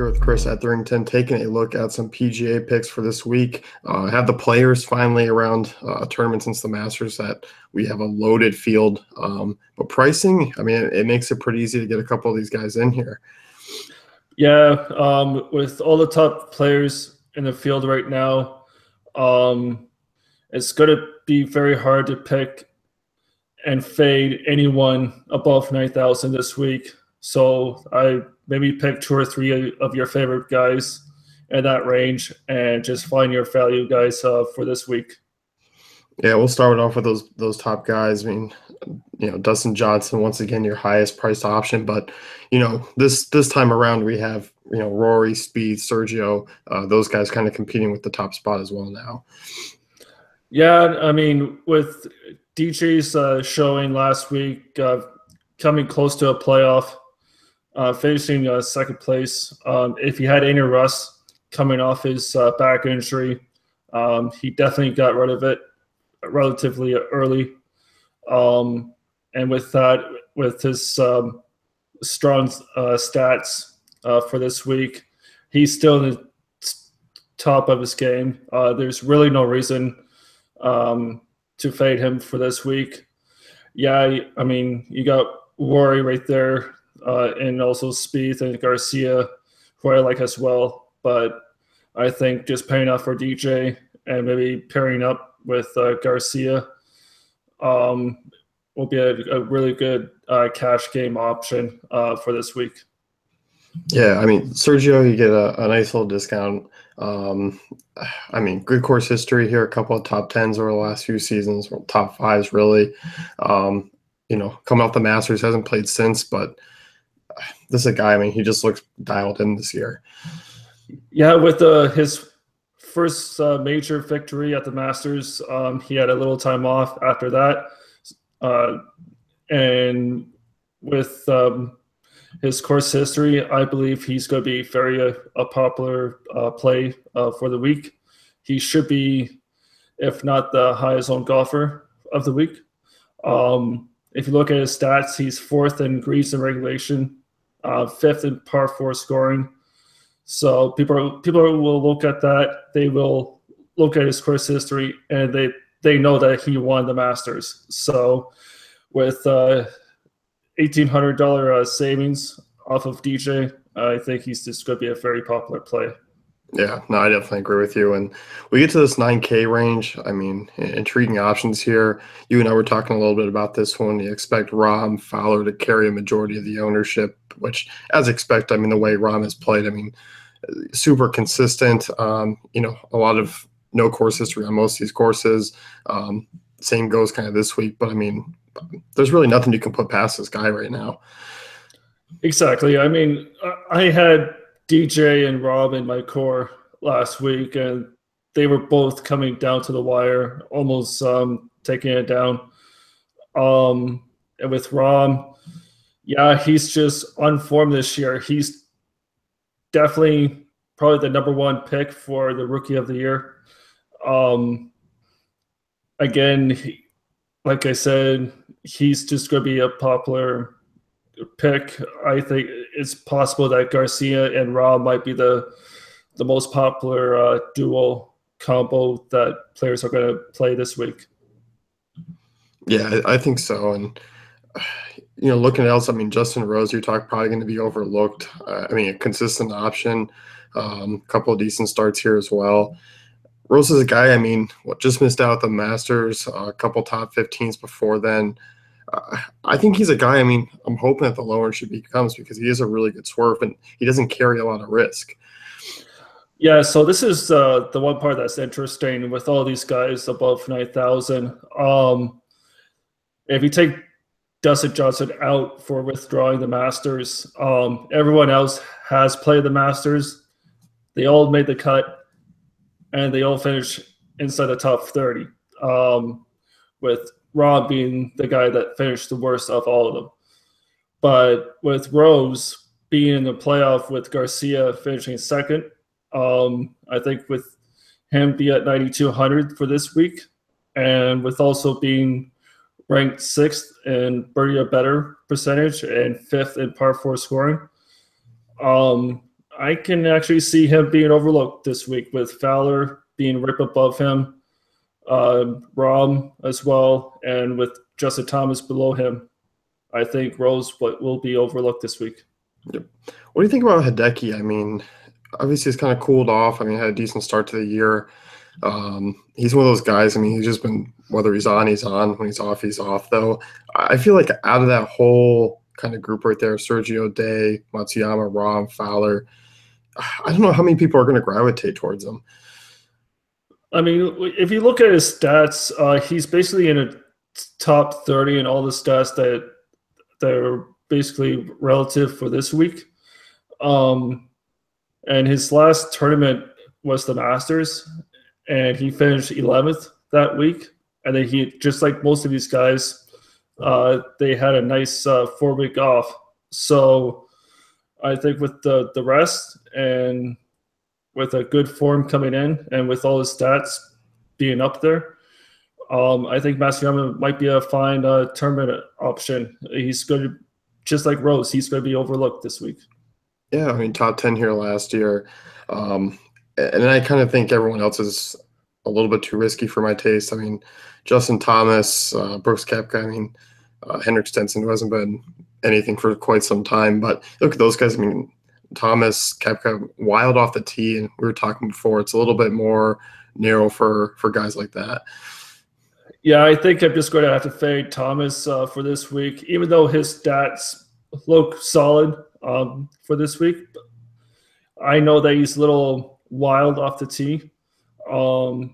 here with Chris Etherington, taking a look at some PGA picks for this week. Have the players finally around a tournament since the Masters that we have a loaded field. But pricing, I mean, it makes it pretty easy to get a couple of these guys in here. Yeah, with all the top players in the field right now, it's going to be very hard to pick and fade anyone above 9,000 this week. So I maybe pick 2 or 3 of your favorite guys in that range and just find your value guys for this week. Yeah, we'll start off with those top guys. I mean, Dustin Johnson, once again, your highest priced option. But, this time around we have, Rory, Spieth, Sergio, those guys kind of competing with the top spot as well now. Yeah, I mean, with DJ's showing last week, coming close to a playoff, finishing second place. If he had any rust coming off his back injury, he definitely got rid of it relatively early. And with that, with his strong stats for this week, he's still in the top of his game. There's really no reason to fade him for this week. Yeah, I mean, you got Rory right there, and also Spieth and Garcia, who I like as well. But I think just paying up for DJ and maybe pairing up with Garcia will be a really good cash game option for this week. Yeah, I mean, Sergio, you get a nice little discount. I mean, good course history here, a couple of top 10s over the last few seasons, top 5s really. Coming off the Masters, hasn't played since, but this is a guy, I mean, he just looks dialed in this year. Yeah, with his first major victory at the Masters, he had a little time off after that. And with his course history, I believe he's going to be very a popular play for the week. He should be, if not the highest owned golfer of the week. If you look at his stats, he's 4th in greens and regulation, 5th in par 4 scoring. So people will look at that. They will look at his course history, and they know that he won the Masters. So with $1,800 savings off of DJ, I think he's just going to be a very popular play. Yeah, no, I definitely agree with you. And we get to this 9K range. I mean, intriguing options here. You and I were talking a little bit about this one. You expect Rahm, Fowler to carry a majority of the ownership, which, as expected, I mean, the way Rahm has played, I mean, super consistent. A lot of no course history on most of these courses. Same goes kind of this week. But, I mean, there's really nothing you can put past this guy right now. Exactly. I mean, I had DJ and Rob in my core last week, and they were both coming down to the wire, almost taking it down. And with Rob, yeah, he's just on form this year. He's definitely probably the number 1 pick for the Rookie of the Year. Again, like I said, he's just going to be a popular pick. I think it's possible that Garcia and Rob might be the most popular dual combo that players are going to play this week. Yeah, I think so. And looking at else, I mean, Justin Rose, you're talking probably going to be overlooked. I mean, a consistent option, couple of decent starts here as well. Rose is a guy, I mean, just missed out at the Masters, a couple top 15s before then. I think he's a guy, I mean, I'm hoping that the lower ownership he becomes, because he is a really good swerve and he doesn't carry a lot of risk. Yeah, so this is the one part that's interesting with all these guys above 9,000. If you take Dustin Johnson out for withdrawing the Masters, everyone else has played the Masters. They all made the cut, and they all finished inside the top 30, with Rob being the guy that finished the worst of all of them. But with Rose being in the playoff with Garcia finishing second, I think with him be at 9,200 for this week, and with also being ranked 6th in birdie or better percentage and 5th in par 4 scoring, I can actually see him being overlooked this week with Fowler being right above him, Rom as well, and with Justin Thomas below him. I think Rose will be overlooked this week. Yep. What do you think about Hideki? I mean, obviously it's kind of cooled off. I mean, had a decent start to the year. He's one of those guys. I mean, he's just been, whether he's on, he's on. When he's off, though. I feel like out of that whole kind of group right there, Sergio Day, Matsuyama, Rom, Fowler, I don't know how many people are going to gravitate towards him. I mean, if you look at his stats, he's basically in a top 30 in all the stats that are basically relative for this week. And his last tournament was the Masters, and he finished 11th that week. And then he, just like most of these guys, they had a nice 4-week off. So I think with the rest and with a good form coming in and with all his stats being up there, I think Matsuyama might be a fine tournament option. He's going to, just like Rose, he's going to be overlooked this week. Yeah, I mean, top 10 here last year. And I kind of think everyone else is a little bit too risky for my taste. I mean, Justin Thomas, Brooks Koepka, I mean, Henrik Stenson, who hasn't been anything for quite some time. But look at those guys. I mean, Thomas, Koepka, wild off the tee. And we were talking before, it's a little bit more narrow for guys like that. Yeah, I think I'm just going to have to fade Thomas for this week, even though his stats look solid for this week. I know that he's a little wild off the tee. And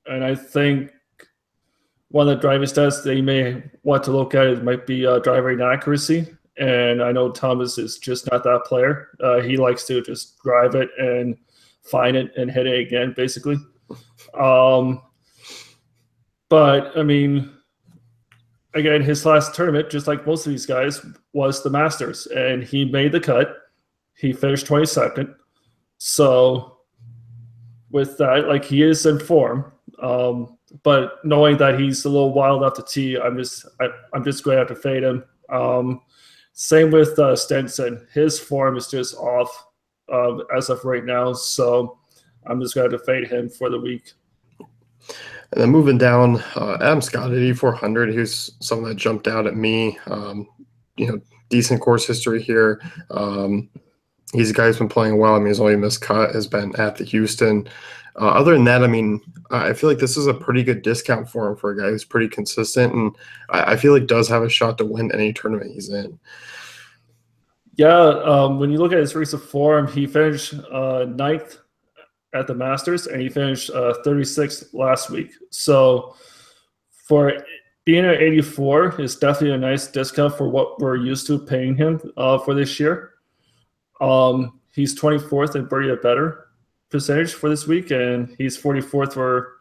I think one of the driving stats that you may want to look at might be driving accuracy. And I know Thomas is just not that player. He likes to just drive it and find it and hit it again, basically. But, I mean, again, his last tournament, just like most of these guys, was the Masters. And he made the cut. He finished 22nd. So with that, like, he is in form. But knowing that he's a little wild off the tee, I'm just going to have to fade him. Same with Stenson. His form is just off as of right now. So I'm just going to have to fade him for the week. And then moving down, Adam Scott at 8,400. Here's someone that jumped out at me. Decent course history here. He's a guy who's been playing well. I mean, his only missed cut has been at the Houston. Other than that, I mean, I feel like this is a pretty good discount for him for a guy who's pretty consistent, and I feel like does have a shot to win any tournament he's in. Yeah, when you look at his recent form, he finished ninth at the Masters, and he finished 36th last week. So for being at 84 is definitely a nice discount for what we're used to paying him for this year. He's 24th in birdie or better percentage for this week, and he's 44th for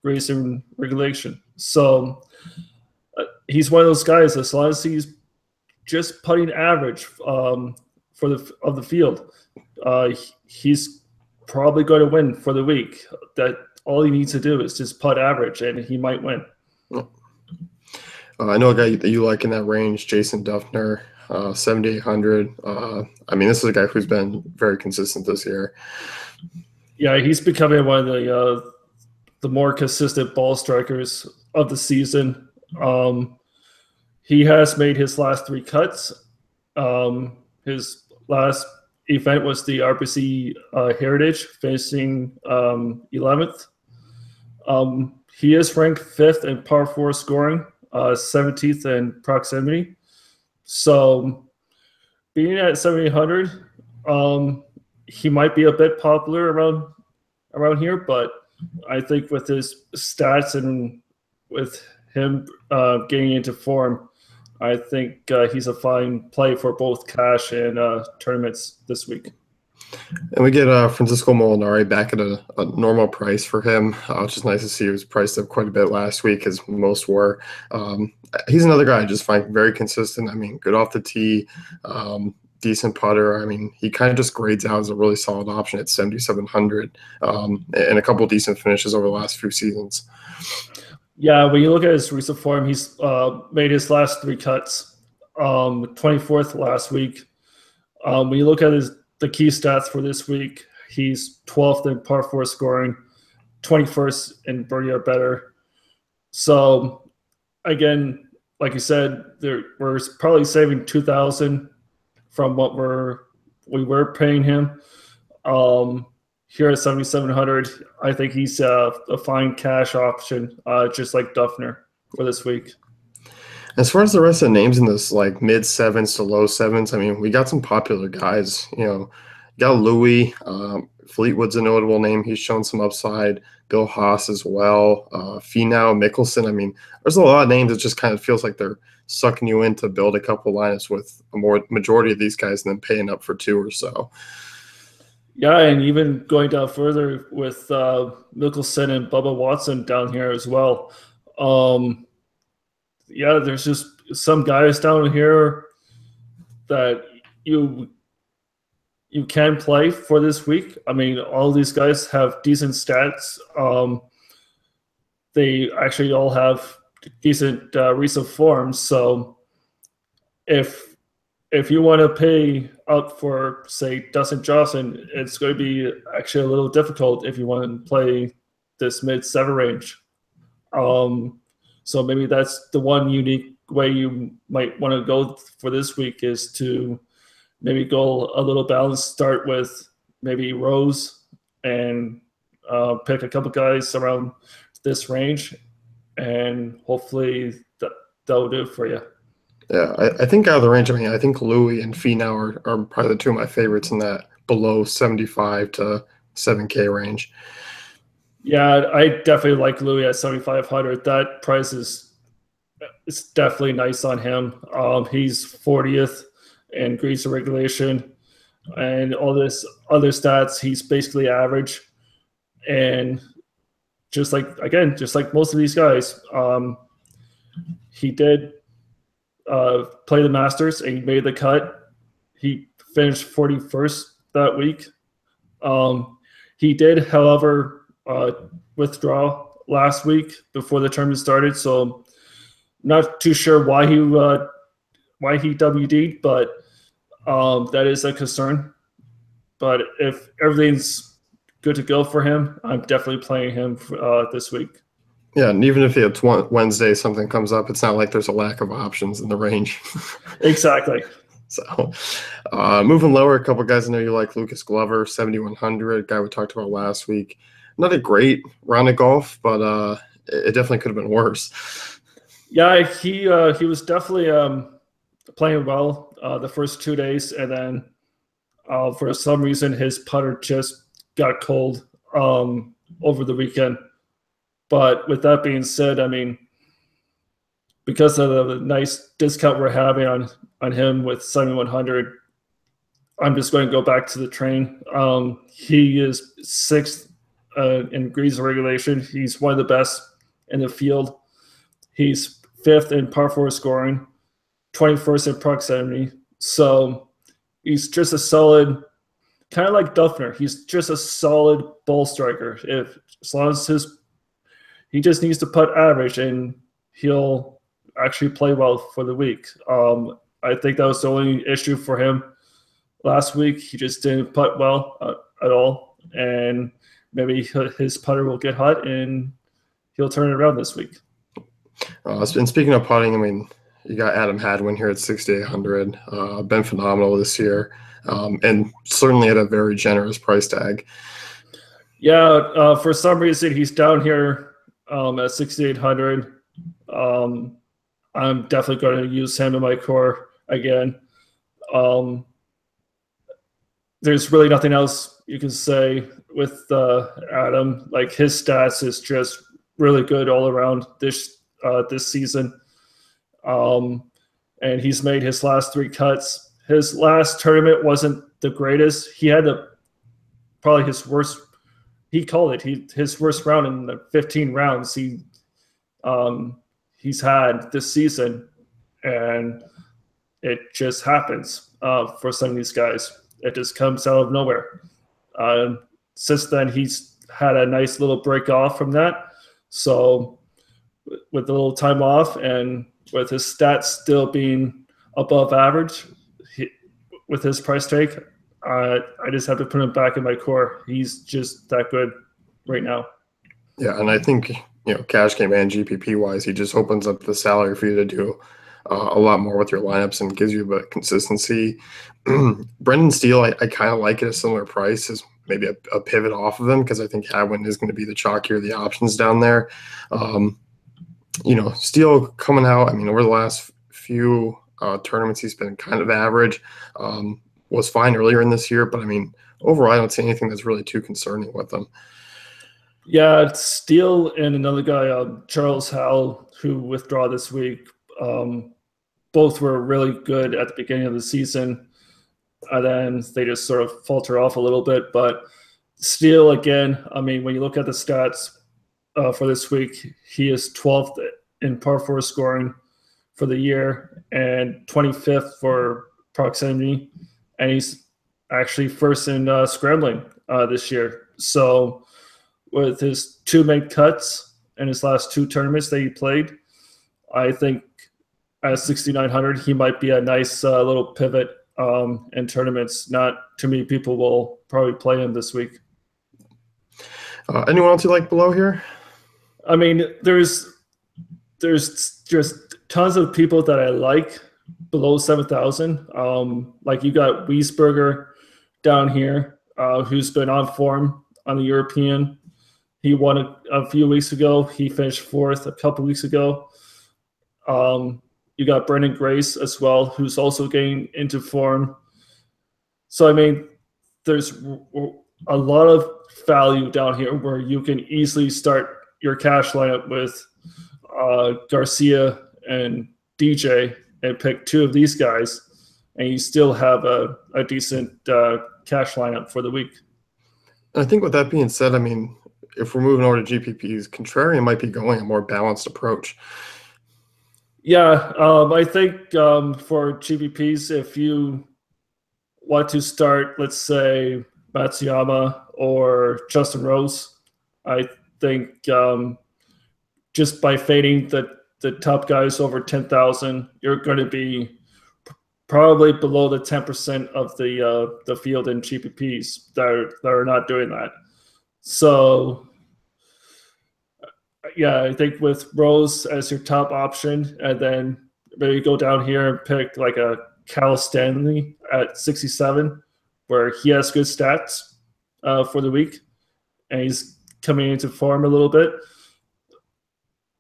racing regulation. So he's one of those guys, as long as he's just putting average of the field, he's probably going to win for the week. That all he needs to do is just putt average, and he might win. I know a guy that you like in that range, Jason Duffner, 7,800. I mean, this is a guy who's been very consistent this year. Yeah, he's becoming one of the more consistent ball strikers of the season. He has made his last 3 cuts. His last event was the RBC Heritage, finishing 11th. He is ranked 5th in par 4 scoring, 17th in proximity. So being at 7,800, he might be a bit popular around here, but I think with his stats and with him getting into form, I think he's a fine play for both cash and tournaments this week. And we get Francisco Molinari back at a normal price for him, which is nice to see. He was priced up quite a bit last week, as most were. He's another guy I just find very consistent. I mean, good off the tee, decent putter. I mean, he kind of just grades out as a really solid option at 7,700, and a couple decent finishes over the last few seasons. Yeah, when you look at his recent form, he's made his last 3 cuts, 24th last week. When you look at the key stats for this week. He's 12th in par 4 scoring, 21st in birdie or better. So again, like you said, we're probably saving 2,000 from what we were paying him. Here at 7,700, I think he's a fine cash option, just like Duffner for this week. As far as the rest of the names in this like mid sevens to low sevens, I mean, we got some popular guys. You got Louis. Fleetwood's a notable name. He's shown some upside. Bill Haas as well. Finau, Mickelson. I mean, there's a lot of names that just kind of feels like they're sucking you in to build a couple lineups with a majority of these guys and then paying up for 2 or so. Yeah, and even going down further with Mickelson and Bubba Watson down here as well. Yeah, there's just some guys down here that you can play for this week. I mean, all these guys have decent stats. They actually all have decent recent forms. So if you want to pay up for, say, Dustin Johnson, it's going to be actually a little difficult if you want to play this mid-7 range. So maybe that's the one unique way you might want to go for this week, is to maybe go a little balanced, start with maybe Rose and pick a couple guys around this range, and hopefully that'll do it for you. Yeah, I think out of the range, I mean, I think Louis and Finau are probably the 2 of my favorites in that below 75 to 7K range. Yeah, I definitely like Louis at 7,500. That price it's definitely nice on him. He's 40th in greens to regulation, and all this other stats, he's basically average. And just like most of these guys, he did play the Masters and he made the cut. He finished 41st that week. He did, however, withdraw last week before the tournament started, so not too sure why he WD'd, but that is a concern. But if everything's good to go for him, I'm definitely playing him this week. Yeah, and even if it's Wednesday, something comes up, it's not like there's a lack of options in the range. Exactly. So, moving lower, a couple guys I know you like. Lucas Glover, 7,100, guy we talked about last week. Not a great round of golf, but it definitely could have been worse. Yeah, he was definitely playing well the first 2 days, and then for some reason his putter just got cold over the weekend. But with that being said, I mean, because of the nice discount we're having on him with 7,100, I'm just going to go back to the train. He is 6th in greens regulation. He's one of the best in the field. He's 5th in par 4 scoring, 21st in proximity. So he's just a solid, kind of like Duffner. He's just a solid ball striker. As long as he just needs to putt average, and he'll actually play well for the week. I think that was the only issue for him last week. He just didn't putt well at all, and maybe his putter will get hot and he'll turn it around this week. And speaking of putting, I mean, you got Adam Hadwin here at 6,800. Been phenomenal this year, and certainly at a very generous price tag. Yeah, for some reason he's down here at 6,800. I'm definitely going to use him in my core again. There's really nothing else you can say with Adam. Like, his stats is just really good all around this season. And he's made his last 3 cuts. His last tournament wasn't the greatest. He had probably his worst. He called it his worst round in the 15 rounds he's had this season, and it just happens for some of these guys. It just comes out of nowhere. Since then, he's had a nice little break off from that. So with a little time off and with his stats still being above average, with his price tag, I just have to put him back in my core. He's just that good right now. Yeah, and I think cash game and GPP wise, he just opens up the salary for you to do a lot more with your lineups and gives you a bit of consistency. Brendan Steele, I kind of like at a similar price as maybe a pivot off of him because I think Hadwin is going to be the chalkier of the options down there. Steele coming out, I mean, over the last few tournaments, he's been kind of average. Was fine earlier in this year, but I mean, overall, I don't see anything that's really too concerning with him. Yeah, Steele and another guy, Charles Howell, who withdraw this week. Both were really good at the beginning of the season, and then they just sort of falter off a little bit. But Steele, again, I mean, when you look at the stats for this week, he is 12th in par 4 scoring for the year and 25th for proximity, and he's actually first in scrambling this year. So with his 2 made cuts in his last 2 tournaments that he played, I think at 6,900 he might be a nice little pivot in tournaments. Not too many people will probably play him this week. Anyone else you like below here? I mean, there's just tons of people that I like below 7,000. Like you got Wiesberger down here, who's been on form on the European. He won a few weeks ago. He finished 4th a couple weeks ago. You got Brendan Grace as well, who's also getting into form. So, I mean, there's a lot of value down here where you can easily start your cash lineup with Garcia and DJ and pick 2 of these guys, and you still have a decent cash lineup for the week. I think with that being said, I mean, if we're moving over to GPPs, contrarian might be going a more balanced approach. Yeah, I think for GPPs, if you want to start, let's say, Matsuyama or Justin Rose, I think just by fading the top guys over 10,000, you're going to be probably below the 10% of the field in GPPs that are not doing that. So, yeah, I think with Rose as your top option, and then maybe go down here and pick like a Cal Stanley at 67, where he has good stats for the week, and he's coming into form a little bit.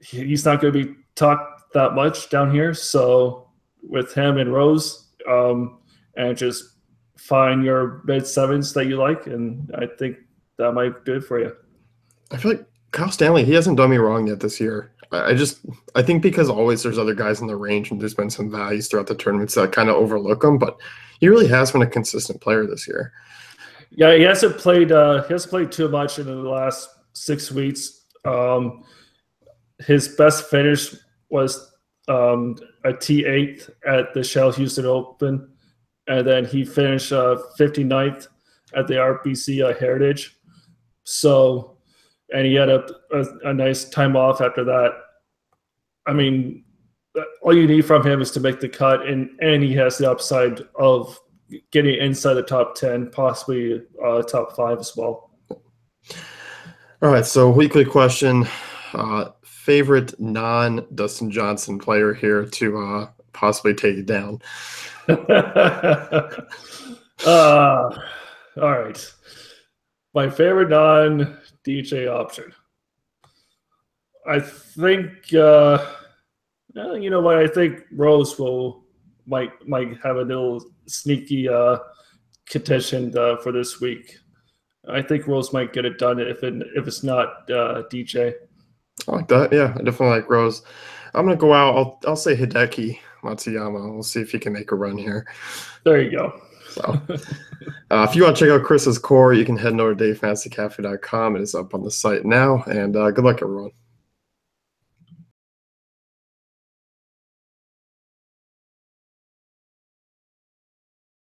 He's not going to be talked that much down here. So with him and Rose, and just find your mid 7s that you like, and I think that might do it for you. I feel like Kyle Stanley, he hasn't done me wrong yet this year. I think because always there's other guys in the range and there's been some values throughout the tournaments that kind of overlook him, but he really has been a consistent player this year. Yeah, he hasn't played too much in the last 6 weeks. His best finish was a T8 at the Shell Houston Open, and then he finished 59th at the RBC Heritage. So, and he had a nice time off after that. I mean, all you need from him is to make the cut, and he has the upside of getting inside the top 10, possibly top 5 as well. All right, so weekly question. Favorite non-Dustin Johnson player here to possibly take it down? All right. My favorite non-DJ option. I think, you know what? I think Rose might have a little sneaky contention for this week. I think Rose might get it done if it's not DJ. I like that. Yeah, I definitely like Rose. I'm gonna go out. I'll say Hideki Matsuyama. We'll see if he can make a run here. There you go. So, if you want to check out Chris's core, you can head over to DaveFantasyCafe.com. It is up on the site now. And good luck, everyone.